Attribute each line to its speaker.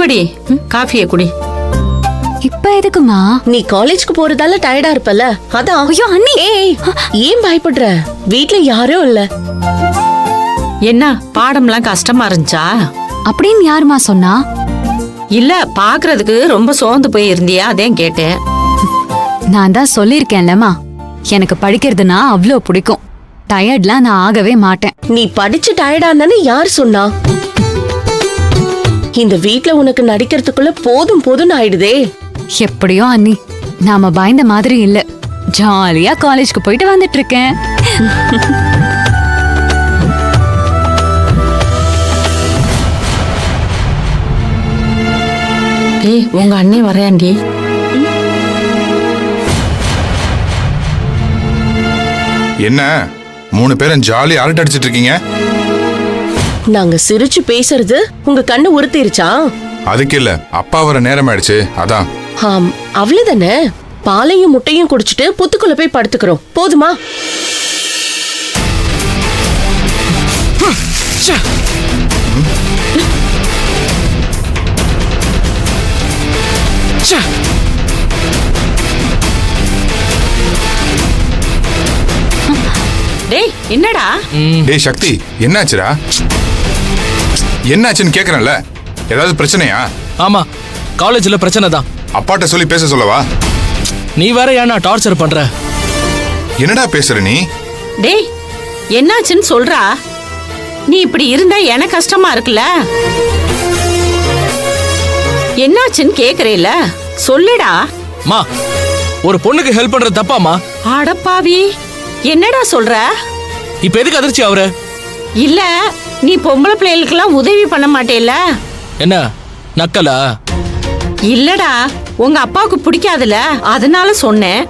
Speaker 1: இங்கடி காஃபியை குடி.
Speaker 2: இப்ப எதுக்குமா?
Speaker 3: நீ காலேஜ்க்கு போறதால டயர்டா இருப்பல, அதான்.
Speaker 2: ஐயோ அண்ணி,
Speaker 3: ஏய், ஏன் பயப்படுற? வீட்ல யாரும் இல்ல.
Speaker 1: என்ன பாடம்லாம் கஷ்டமா இருந்துச்சா?
Speaker 2: அப்படின்னு யாருமா சொன்னா?
Speaker 1: இல்ல, பாக்குறதுக்கு ரொம்ப சோர்ந்து போய் இருந்தியா, அதான் கேட்டேன்.
Speaker 2: நான் தான் சொல்லிருக்கேன்லமா, எனக்கு படிக்கிறதுனா அவ்வளோ பிடிக்கும். டயர்ட்லாம் நான் ஆகவே மாட்டேன்.
Speaker 3: நீ படிச்சு டயர்டானு யார் சொன்னா? இந்த வீட்ல உனக்கு நடிக்கிறதுக்குள்ள போதும் போதும்னு ஆயிடுதே.
Speaker 2: எப்படியோ அண்ணி, நாம பயந்த மாதிரி இல்ல. ஜாலியா காலேஜ்க்கு போயிட்டு வந்துட்டு இருக்கேன்.
Speaker 1: ஏய், உங்க அண்ணே வரையாண்டி.
Speaker 4: என்ன 3 பேரும் ஜாலி அரட்டை அடிச்சிட்டு இருக்கீங்க?
Speaker 3: நாங்க சிரிச்சு பேசுறது உங்க கண்ணு உறுத்திருச்சா?
Speaker 4: அதுக்கு இல்ல, அப்பா வர நேரம் ஆயிடுச்சு, அதான்.
Speaker 3: ஆம், அவ்வளவுதானே. பாலையும் முட்டையும் குடிச்சிட்டு புத்துக்குள்ள போய் படுத்துக்கிறோம், போதுமா?
Speaker 1: டேய், என்னடா?
Speaker 4: டேய் சக்தி, என்னாச்சுடா? என்னாச்சுன்னு கேக்குறேன்ல, ஏதாவது பிரச்சனையா?
Speaker 5: ஆமா, காலேஜ்ல பிரச்சனை தான்.
Speaker 4: அப்பாட்ட சொல்லி பேச சொல்லவா?
Speaker 5: நீ வேற ஏன்னா டார்ச்சர் பண்ற?
Speaker 4: என்னடா பேசுற நீ?
Speaker 1: டேய், என்னாச்சுன்னு சொல்றா. நீ இப்படி இருந்தா எனக்கு கஷ்டமா இருக்குல்ல. என்னாச்சுன்னு கேக்குறேல, சொல்லுடா.
Speaker 5: மா, ஒரு பொண்ணுக்கு ஹெல்ப் பண்றது தப்பாமா?
Speaker 1: அடப்பாவி, என்னடா சொல்ற?
Speaker 5: இப்ப எதுக்கு அதிர்ச்சி ஆவற?
Speaker 1: இல்ல, நீ பொம்பளை பிள்ளைகளுக்கெல்லாம் உதவி பண்ண மாட்டேல?
Speaker 5: என்ன நக்கலா?
Speaker 1: இல்லடா, உங்க அப்பாவுக்கு பிடிக்காதுல, அதனால சொன்னேன்.